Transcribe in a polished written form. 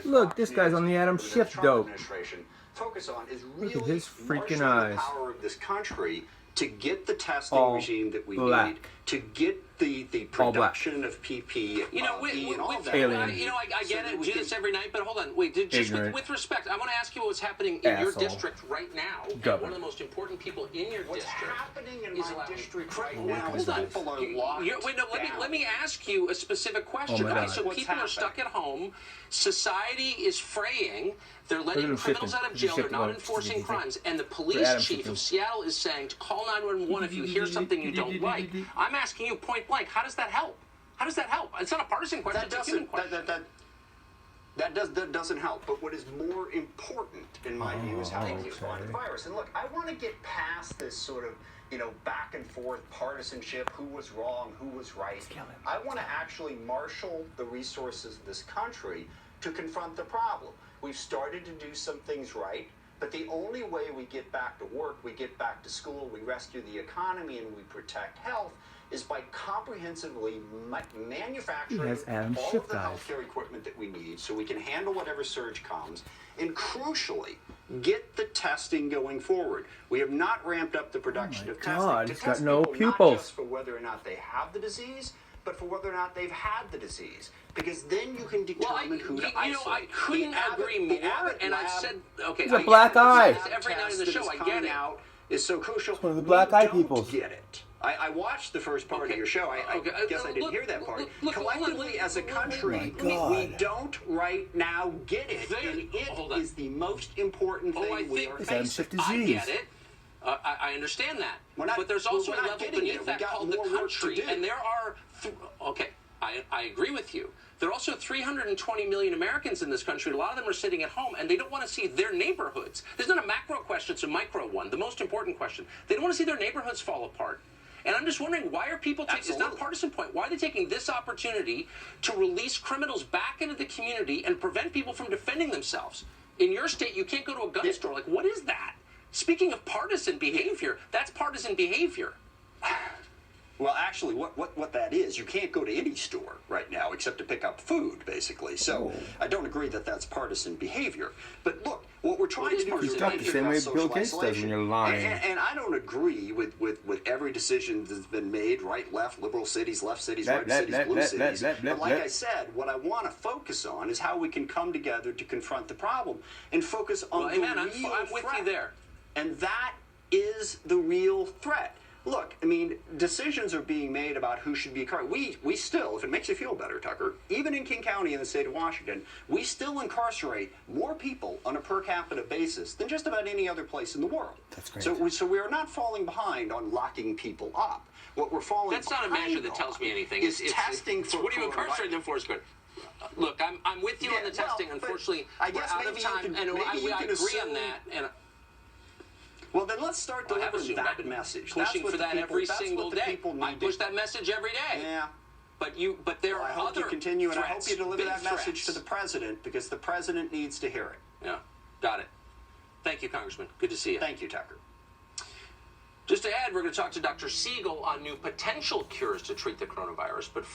Look, this guy's on the Adam Schiff dope. Focus on is Look really at his freaking marshaling eyes. the power of this country to get the testing All regime that we black. need, to get the All black. production of PPE, You know, and all that. Alien. I get it. Do this every night, but hold on. Wait, just with respect, I want to ask you what's happening in your Asshole. district right now. And Governor. one of the most important people in your What's district happening in is my allowing district right Hold now is on. people are locked Wait, no, down. let me ask you a specific question. my Okay, God. so What's people are stuck at home. Society is fraying. They're letting him criminals shifting. out of jail. They're Shifting not about enforcing 60. crimes. And the For police Adam chief shifting. of Seattle is saying to call 911 if you hear something you don't like. I'm asking you point blank, how does that help? How does that help? It's not a partisan question, it's a human question. That doesn't help. But what is more important, in my view, is how we respond to the virus. And look, I want to get past this sort of, back and forth partisanship, who was wrong, who was right. I want to actually marshal the resources of this country to confront the problem. We've started to do some things right, but the only way we get back to work, we get back to school, we rescue the economy, and we protect health is by comprehensively manufacturing He has Adam all Schiff of the eyes. healthcare equipment that we need so we can handle whatever surge comes, and crucially, get the testing going forward. We have not ramped up the production of testing. God, to he's got test no people, not pupils. just for whether or not they have the disease, but for whether or not they've had the disease. Because then you can determine who to isolate. I couldn't agree more, and I've said, okay, He's a black eye. every night in the show, I get it. Out is so crucial. It's one of the black eye We peoples. don't get it. I watched the first part of your show. I guess I didn't hear that part. Collectively, as a country, we don't right now get it, and it is the most important thing we are facing. I get it. I understand that. But there's also a level beneath that called the country, and there are... Okay, I agree with you. There are also 320 million Americans in this country. A lot of them are sitting at home, and they don't want to see their neighborhoods. There's not a macro question, it's a micro one, the most important question. They don't want to see their neighborhoods fall apart. And I'm just wondering, why are people taking, it's not a partisan point, why are they taking this opportunity to release criminals back into the community and prevent people from defending themselves? In your state, you can't go to a gun store. Like, what is that? Speaking of partisan behavior, that's partisan behavior. Well, actually, what that is, you can't go to any store right now except to pick up food, basically. So I don't agree that that's partisan behavior. But look, what we're trying to do is the same way Bill Gates does when you're lying. And I don't agree with every decision that's been made, right, left, liberal cities, left cities, right cities, blue cities. But like I said, what I want to focus on is how we can come together to confront the problem and focus on the real I'm with threat. you there. And that is the real threat. Look, I mean, decisions are being made about who should be incarcerated. We still, if it makes you feel better, Tucker, even in King County in the state of Washington, we still incarcerate more people on a per capita basis than just about any other place in the world. That's great. So we are not falling behind on locking people up. What we're falling That's not a measure that behind tells me anything. Is testing for what are you incarcerating them for? Is good. Look, I'm with you on the testing. Well, Unfortunately, I guess we're out of time, and I agree on that. And well, then let's start delivering that message. Pushing for that every single day. I push that message every day. Yeah. But there are I hope other you continue, and I hope threats, you deliver big that message to threats. the president, because the president needs to hear it. Yeah, got it. Thank you, Congressman. Good to see you. Thank you, Tucker. Just ahead, we're going to talk to Dr. Siegel on new potential cures to treat the coronavirus. But